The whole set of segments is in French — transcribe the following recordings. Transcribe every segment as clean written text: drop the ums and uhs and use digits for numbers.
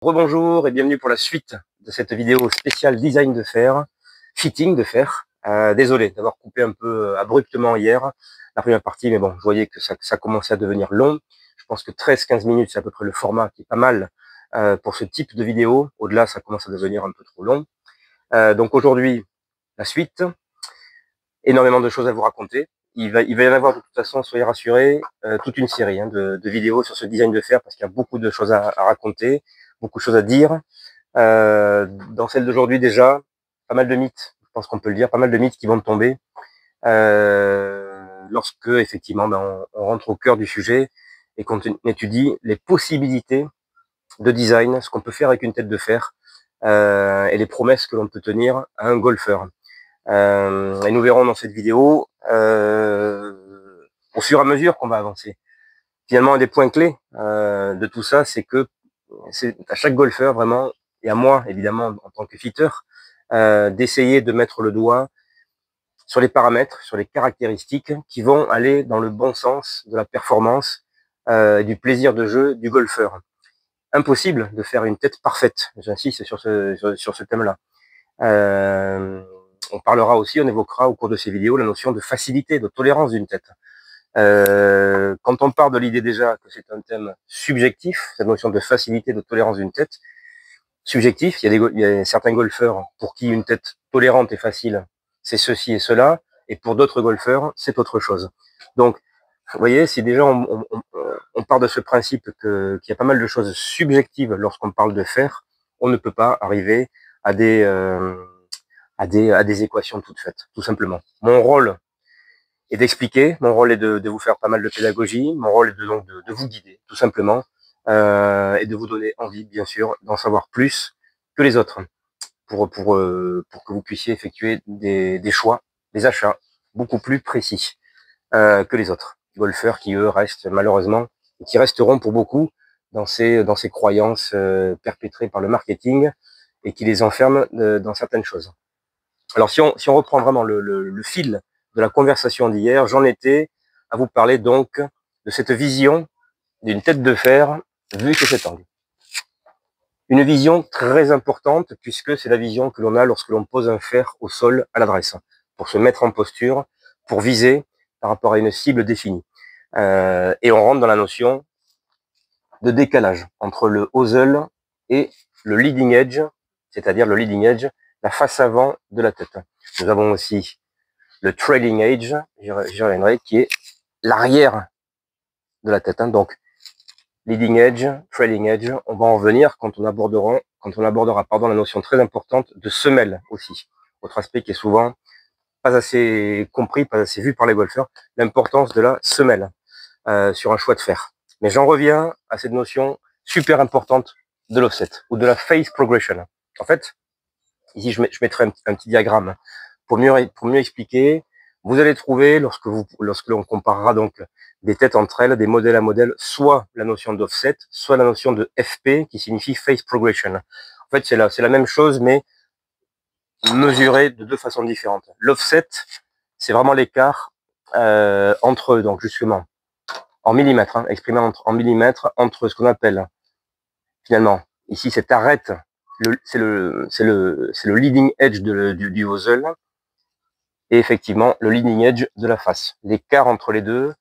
Rebonjour et bienvenue pour la suite de cette vidéo spéciale design de fer, fitting de fer. Désolé d'avoir coupé un peu abruptement hier la première partie, mais bon, je voyais que ça commençait à devenir long. Je pense que 13-15 minutes, c'est à peu près le format qui est pas mal pour ce type de vidéo. Au-delà, ça commence à devenir un peu trop long. Donc aujourd'hui, la suite. Énormément de choses à vous raconter. Il va y en avoir de toute façon, soyez rassurés, toute une série de vidéos sur ce design de fer parce qu'il y a beaucoup de choses à raconter, beaucoup de choses à dire. Dans celle d'aujourd'hui déjà, pas mal de mythes, je pense qu'on peut le dire, pas mal de mythes qui vont tomber lorsque effectivement on rentre au cœur du sujet et qu'on étudie les possibilités de design, ce qu'on peut faire avec une tête de fer et les promesses que l'on peut tenir à un golfeur. Et nous verrons dans cette vidéo au fur et à mesure qu'on va avancer. Finalement, un des points clés de tout ça, c'est que c'est à chaque golfeur vraiment, et à moi évidemment en tant que fitter, d'essayer de mettre le doigt sur les paramètres, sur les caractéristiques qui vont aller dans le bon sens de la performance et du plaisir de jeu du golfeur. Impossible de faire une tête parfaite, j'insiste sur ce thème-là. On parlera aussi, on évoquera au cours de ces vidéos la notion de facilité, de tolérance d'une tête. Quand on part de l'idée déjà que c'est un thème subjectif, cette notion de facilité, de tolérance d'une tête, subjectif, il y a certains golfeurs pour qui une tête tolérante et facile, c'est ceci et cela, et pour d'autres golfeurs, c'est autre chose. Donc, vous voyez, si déjà on part de ce principe qu'il y a pas mal de choses subjectives lorsqu'on parle de fer, on ne peut pas arriver à des équations toutes faites, tout simplement. Mon rôle est d'expliquer, mon rôle est de vous faire pas mal de pédagogie, mon rôle est de vous guider, tout simplement, et de vous donner envie, bien sûr, d'en savoir plus que les autres, pour que vous puissiez effectuer des choix, des achats beaucoup plus précis que les autres golfeurs qui, eux, restent malheureusement, et qui resteront pour beaucoup dans ces croyances perpétrées par le marketing et qui les enferment dans certaines choses. Alors si on reprend vraiment le fil de la conversation d'hier, j'en étais à vous parler donc de cette vision d'une tête de fer vue sous cet angle. Une vision très importante puisque c'est la vision que l'on a lorsque l'on pose un fer au sol à l'adresse, pour se mettre en posture, pour viser par rapport à une cible définie. Et on rentre dans la notion de décalage entre le hosel et le leading edge, c'est-à-dire le leading edge, la face avant de la tête. Nous avons aussi le trailing edge, j'y reviendrai, qui est l'arrière de la tête. Donc, leading edge, trailing edge, on va en revenir quand on abordera la notion très importante de semelle aussi. Autre aspect qui est souvent pas assez compris, pas assez vu par les golfeurs, l'importance de la semelle sur un choix de fer. Mais j'en reviens à cette notion super importante de l'offset ou de la phase progression. En fait, ici je mettrai un petit diagramme pour mieux expliquer. Vous allez trouver, lorsque l'on comparera donc des têtes entre elles, des modèles à modèles, soit la notion d'offset, soit la notion de FP, qui signifie phase progression. En fait, c'est la même chose, mais mesurée de deux façons différentes. L'offset, c'est vraiment l'écart entre eux, donc justement, en millimètres, exprimé en millimètres, entre ce qu'on appelle, finalement, ici cette arête, c'est le leading edge du hosel, et effectivement le leading edge de la face. L'écart entre les deux,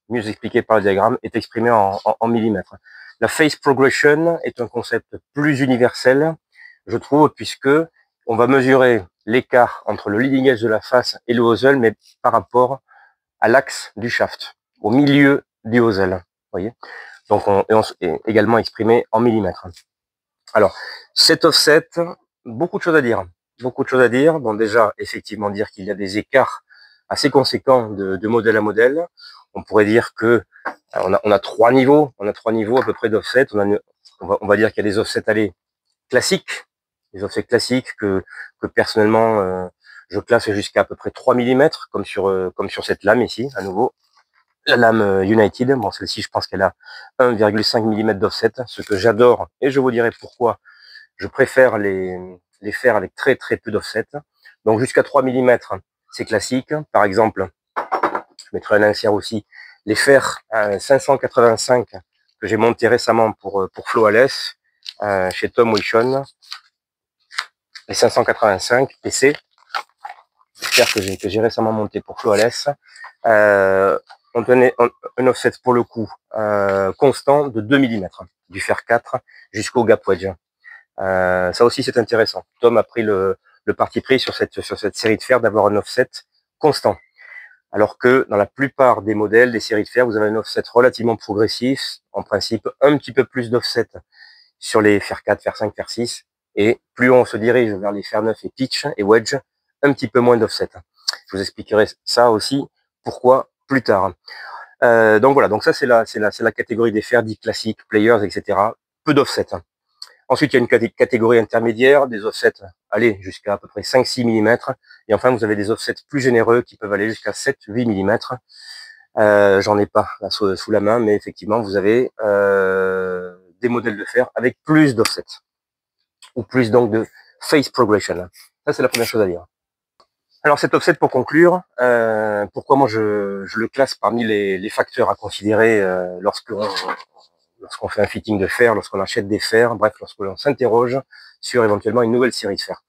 mieux expliqué par le diagramme, est exprimé en millimètres. La phase progression est un concept plus universel, je trouve, puisque on va mesurer l'écart entre le leading edge de la face et le hosel, mais par rapport à l'axe du shaft, au milieu du hosel. Voyez, donc est également exprimé en millimètres. Alors, cet offset, beaucoup de choses à dire. Beaucoup de choses à dire. Bon, déjà, effectivement, dire qu'il y a des écarts assez conséquents de modèle à modèle. On pourrait dire que on a trois niveaux. On a trois niveaux à peu près d'offset. On va dire qu'il y a des offsets allés classiques, des offsets classiques que personnellement je classe jusqu'à peu près 3 mm, comme sur cette lame ici, à nouveau. La lame United, bon, celle-ci, je pense qu'elle a 1,5 mm d'offset, ce que j'adore, et je vous dirai pourquoi je préfère les fers avec très très peu d'offset. Donc jusqu'à 3 mm, c'est classique. Par exemple, je mettrai un insert aussi, les fers 585 que j'ai monté récemment pour Flawless, chez Tom Wilson, les 585 PC, que j'ai récemment monté pour Flawless. On donnait un offset pour le coup constant de 2 mm, du fer 4 jusqu'au gap wedge. Ça aussi c'est intéressant. Tom a pris le parti pris sur cette série de fer d'avoir un offset constant. Alors que dans la plupart des modèles, des séries de fer, vous avez un offset relativement progressif, en principe un petit peu plus d'offset sur les fer 4, fer 5, fer 6, et plus on se dirige vers les fer 9 et pitch et wedge, un petit peu moins d'offset. Je vous expliquerai ça aussi, pourquoi plus tard. Donc voilà, donc ça c'est la catégorie des fers dits classiques, players, etc. Peu d'offset. Ensuite, il y a une catégorie intermédiaire, des offsets, allez, jusqu'à à peu près 5-6 mm. Et enfin, vous avez des offsets plus généreux qui peuvent aller jusqu'à 7-8 mm. J'en ai pas là, sous la main, mais effectivement, vous avez des modèles de fer avec plus d'offsets, ou plus donc de phase progression. Ça, c'est la première chose à dire. Alors cet offset, pour conclure, pourquoi moi je le classe parmi les facteurs à considérer lorsqu'on fait un fitting de fer, lorsqu'on achète des fers, bref, lorsque l'on s'interroge sur éventuellement une nouvelle série de fers.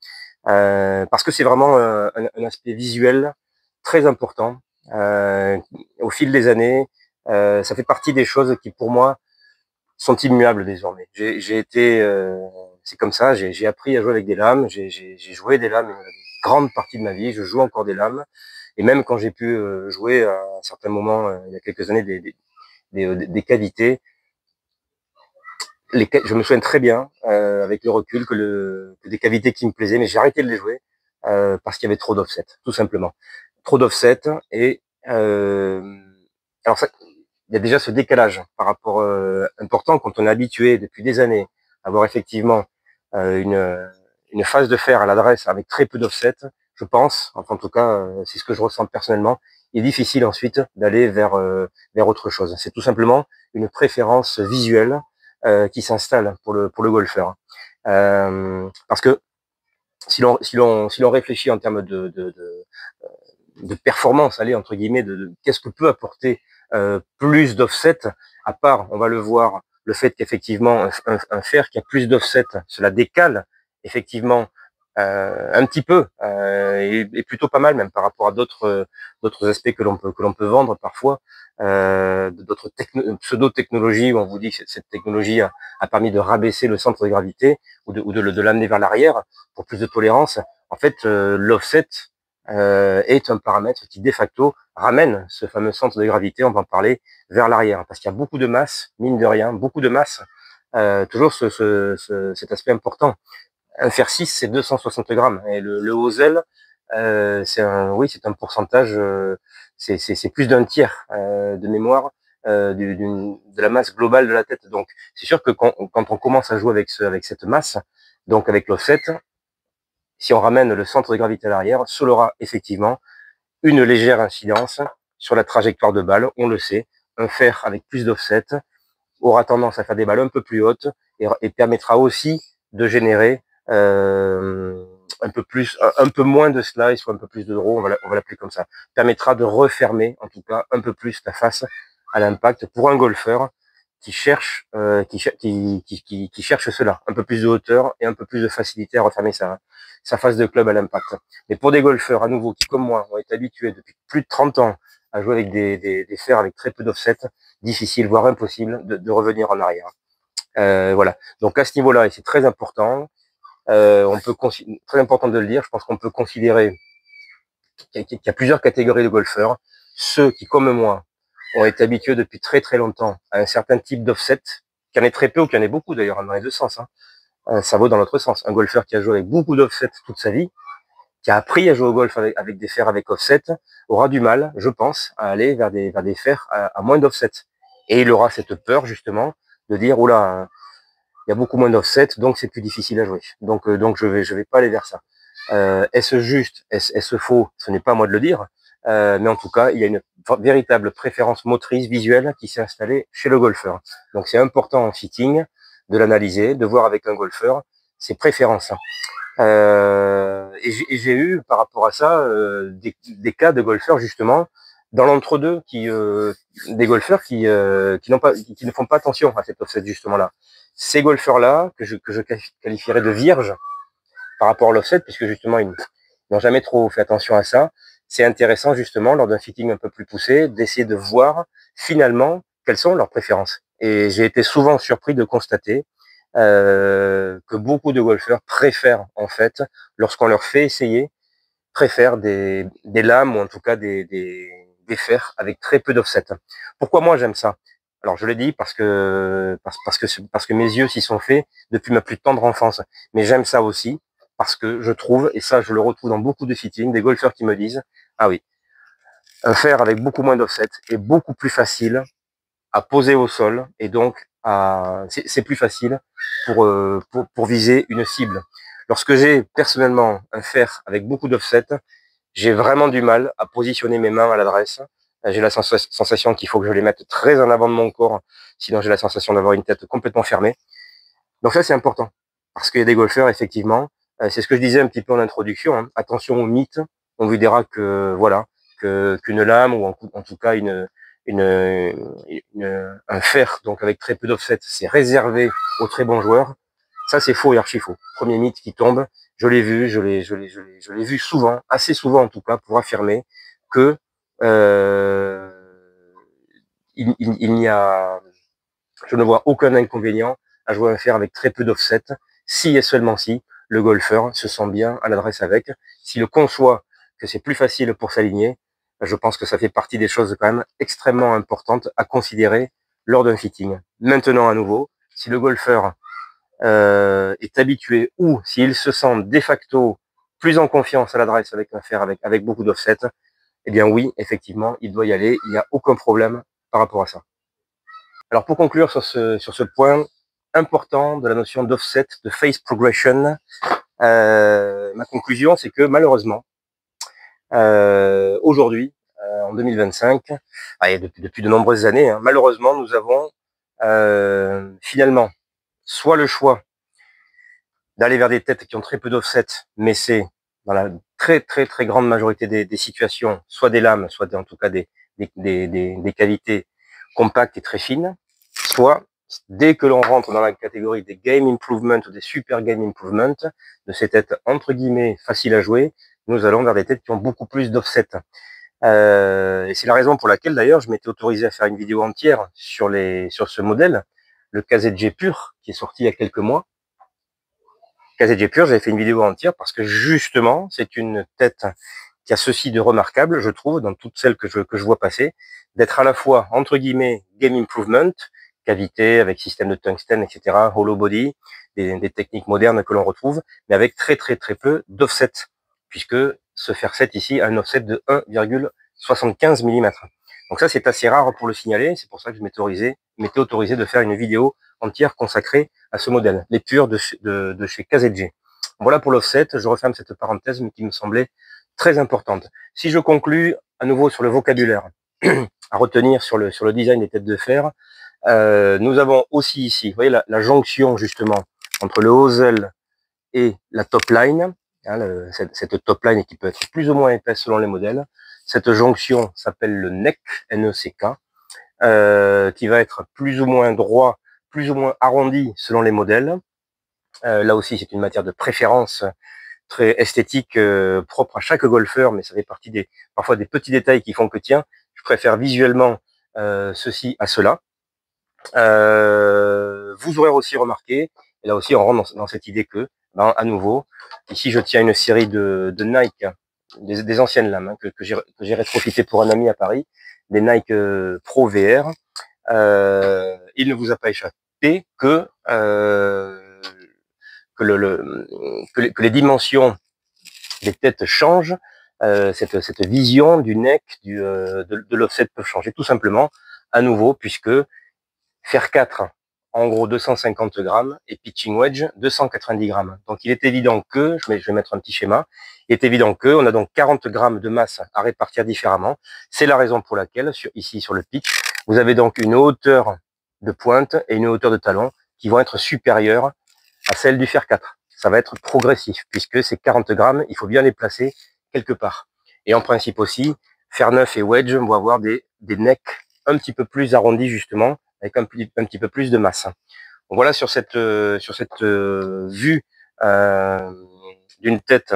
Parce que c'est vraiment un aspect visuel très important. Au fil des années, ça fait partie des choses qui, pour moi, sont immuables désormais. J'ai été, c'est comme ça, j'ai appris à jouer avec des lames, j'ai joué des lames une grande partie de ma vie, je joue encore des lames, et même quand j'ai pu jouer à un certain moment, il y a quelques années, des cavités, je me souviens très bien, avec le recul, que des cavités qui me plaisaient, mais j'ai arrêté de les jouer parce qu'il y avait trop d'offset, tout simplement. Trop d'offset, et alors ça, il y a déjà ce décalage par rapport important quand on est habitué depuis des années à avoir effectivement une phase de fer à l'adresse avec très peu d'offset. Je pense, enfin en tout cas, c'est ce que je ressens personnellement. Il est difficile ensuite d'aller vers autre chose. C'est tout simplement une préférence visuelle qui s'installe pour le golfeur. Parce que si l'on réfléchit en termes de performance, allez, entre guillemets, qu'est-ce que peut apporter plus d'offset, à part, on va le voir, le fait qu'effectivement un fer qui a plus d'offset, cela décale effectivement un petit peu, et plutôt pas mal même par rapport à d'autres aspects que l'on peut vendre parfois, d'autres pseudo-technologies où on vous dit que cette technologie a permis de rabaisser le centre de gravité ou de l'amener vers l'arrière pour plus de tolérance. En fait, l'offset est un paramètre qui de facto ramène ce fameux centre de gravité, on va en parler, vers l'arrière, parce qu'il y a beaucoup de masse, mine de rien, beaucoup de masse, toujours cet aspect important. Un fer 6, c'est 260 grammes, et le Hosel, c'est un pourcentage, c'est plus d'un tiers de mémoire de la masse globale de la tête. Donc c'est sûr que quand on commence à jouer avec cette masse, donc avec l'offset, si on ramène le centre de gravité à l'arrière, cela aura effectivement une légère incidence sur la trajectoire de balle. On le sait, un fer avec plus d'offset aura tendance à faire des balles un peu plus hautes et permettra aussi de générer un peu moins de slice ou un peu plus de draw, on va l'appeler comme ça. Permettra de refermer en tout cas un peu plus la face à l'impact pour un golfeur qui cherche cela, un peu plus de hauteur et un peu plus de facilité à refermer sa face de club à l'impact. Mais pour des golfeurs à nouveau qui, comme moi, ont été habitués depuis plus de 30 ans à jouer avec des fers avec très peu d'offset, difficile, voire impossible de revenir en arrière. Voilà. Donc à ce niveau-là, et c'est très important, très important de le dire, je pense qu'on peut considérer qu'il y a plusieurs catégories de golfeurs. Ceux qui, comme moi, ont été habitués depuis très très longtemps à un certain type d'offset, qu'il y en ait très peu ou qu'il y en ait beaucoup d'ailleurs, dans les deux sens. Ça vaut dans l'autre sens. Un golfeur qui a joué avec beaucoup d'offset toute sa vie, qui a appris à jouer au golf avec des fers avec offset, aura du mal, je pense, à aller vers des fers à moins d'offset. Et il aura cette peur, justement, de dire, oula, il y a beaucoup moins d'offset, donc c'est plus difficile à jouer. Donc je vais pas aller vers ça. Est-ce juste, est-ce faux? Ce n'est pas à moi de le dire. Mais en tout cas, il y a une véritable préférence motrice, visuelle, qui s'est installée chez le golfeur. Donc c'est important en fitting de l'analyser, de voir avec un golfeur ses préférences. Et j'ai eu par rapport à ça des cas de golfeurs justement dans l'entre-deux des golfeurs qui ne font pas attention à cet offset justement là, ces golfeurs-là, que je qualifierais de vierges par rapport à l'offset, puisque justement, ils n'ont jamais trop fait attention à ça, c'est intéressant justement, lors d'un fitting un peu plus poussé, d'essayer de voir finalement quelles sont leurs préférences. Et j'ai été souvent surpris de constater que beaucoup de golfeurs préfèrent, en fait, lorsqu'on leur fait essayer, préfèrent des lames ou en tout cas des fers avec très peu d'offset. Pourquoi moi j'aime ça? Alors je l'ai dit parce que mes yeux s'y sont faits depuis ma plus tendre enfance. Mais j'aime ça aussi parce que je trouve, et ça je le retrouve dans beaucoup de fittings, des golfeurs qui me disent ah oui, un fer avec beaucoup moins d'offset est beaucoup plus facile à poser au sol et donc c'est plus facile pour viser une cible. Lorsque j'ai personnellement un fer avec beaucoup d'offset, j'ai vraiment du mal à positionner mes mains à l'adresse. J'ai la sensation qu'il faut que je les mette très en avant de mon corps, sinon j'ai la sensation d'avoir une tête complètement fermée. Donc ça, c'est important, parce qu'il y a des golfeurs, effectivement, c'est ce que je disais un petit peu en introduction, hein, attention aux mythes. On vous dira que voilà, qu'une lame ou en tout cas un fer, donc avec très peu d'offset, c'est réservé aux très bons joueurs. Ça, c'est faux et archi faux. Premier mythe qui tombe. Je l'ai vu, je l'ai vu souvent, assez souvent en tout cas, pour affirmer que euh, il n'y a, je ne vois aucun inconvénient à jouer un fer avec très peu d'offset, si et seulement si le golfeur se sent bien à l'adresse avec. S'il conçoit que c'est plus facile pour s'aligner, je pense que ça fait partie des choses quand même extrêmement importantes à considérer lors d'un fitting. Maintenant, à nouveau, si le golfeur est habitué ou s'il se sent de facto plus en confiance à l'adresse avec un fer avec beaucoup d'offset, eh bien oui, effectivement, il doit y aller. Il n'y a aucun problème par rapport à ça. Alors pour conclure sur ce point important de la notion d'offset, de phase progression, ma conclusion c'est que malheureusement, aujourd'hui, en 2025, et depuis de nombreuses années, hein, malheureusement nous avons finalement soit le choix d'aller vers des têtes qui ont très peu d'offset, mais c'est dans la très très très grande majorité des situations, soit des lames, soit en tout cas des qualités compactes et très fines, soit dès que l'on rentre dans la catégorie des game improvement ou des super game improvement, de ces têtes entre guillemets faciles à jouer, nous allons vers des têtes qui ont beaucoup plus d'offset. Et c'est la raison pour laquelle d'ailleurs je m'étais autorisé à faire une vidéo entière sur ce modèle, le KZG Pur, qui est sorti il y a quelques mois. KZG Pur, j'avais fait une vidéo entière parce que justement, c'est une tête qui a ceci de remarquable, je trouve, dans toutes celles que je vois passer, d'être à la fois, entre guillemets, game improvement, cavité avec système de tungstène, etc., hollow body, des techniques modernes que l'on retrouve, mais avec très très très peu d'offset, puisque ce fer 7 ici a un offset de 1,75 mm. Donc ça, c'est assez rare pour le signaler, c'est pour ça que je m'étais autorisé de faire une vidéo entière consacrée à ce modèle, les purs de chez KZG. Voilà pour l'offset, je referme cette parenthèse, mais qui me semblait très importante. Si je conclus à nouveau sur le vocabulaire à retenir sur le design des têtes de fer, nous avons aussi ici, vous voyez la jonction justement entre le hosel et la top line, hein, cette top line qui peut être plus ou moins épaisse selon les modèles. Cette jonction s'appelle le neck, N-E-C-K, qui va être plus ou moins droit, plus ou moins arrondi selon les modèles. Là aussi, c'est une matière de préférence très esthétique, propre à chaque golfeur, mais ça fait partie parfois des petits détails qui font que tiens, je préfère visuellement ceci à cela. Vous aurez aussi remarqué, et là aussi on rentre dans cette idée que, ben, à nouveau, ici je tiens une série de Nike, des anciennes lames hein, que j'ai rétrofité pour un ami à Paris, des Nike Pro VR. Il ne vous a pas échappé que que les dimensions des têtes changent, cette vision du neck, de l'offset peut changer tout simplement, à nouveau, puisque fer 4, en gros 250 grammes, et pitching wedge 290 grammes. Donc il est évident que, je vais mettre un petit schéma, il est évident que on a donc 40 grammes de masse à répartir différemment. C'est la raison pour laquelle, ici sur le pitch, vous avez donc une hauteur de pointe et une hauteur de talon qui vont être supérieures à celle du fer 4. Ça va être progressif, puisque ces 40 grammes, il faut bien les placer quelque part. Et en principe aussi, fer 9 et wedge vont avoir des necks un petit peu plus arrondis justement, avec un petit peu plus de masse. Donc voilà sur cette vue d'une tête.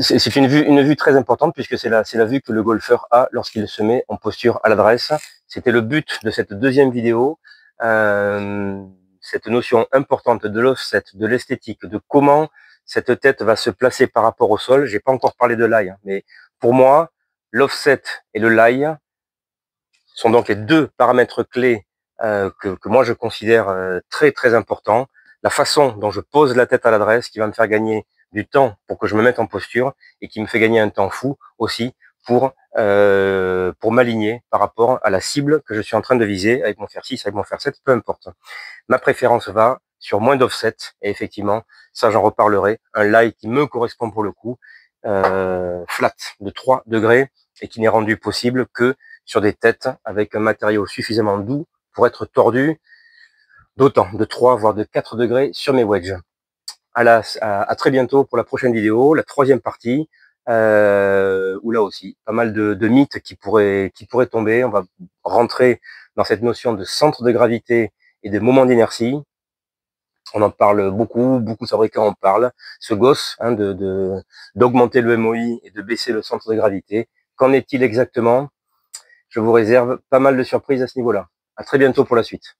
C'est une vue très importante puisque c'est la vue que le golfeur a lorsqu'il se met en posture à l'adresse. C'était le but de cette deuxième vidéo, cette notion importante de l'offset, de l'esthétique, de comment cette tête va se placer par rapport au sol. J'ai pas encore parlé de l'ail, mais pour moi, l'offset et le lie sont donc les deux paramètres clés que moi je considère très très importants. La façon dont je pose la tête à l'adresse qui va me faire gagner du temps pour que je me mette en posture et qui me fait gagner un temps fou aussi pour m'aligner par rapport à la cible que je suis en train de viser avec mon fer 6, avec mon fer 7, peu importe. Ma préférence va sur moins d'offset et effectivement, ça j'en reparlerai, un lie qui me correspond pour le coup, flat de 3 degrés et qui n'est rendu possible que sur des têtes avec un matériau suffisamment doux pour être tordu d'autant, de 3 voire de 4 degrés sur mes wedges. À très bientôt pour la prochaine vidéo, la troisième partie, où là aussi, pas mal de mythes qui pourraient tomber. On va rentrer dans cette notion de centre de gravité et de moment d'inertie. On en parle beaucoup de fabricants en parlent. Ce gosse hein, d'augmenter le MOI et de baisser le centre de gravité. Qu'en est-il exactement? Je vous réserve pas mal de surprises à ce niveau-là. À très bientôt pour la suite.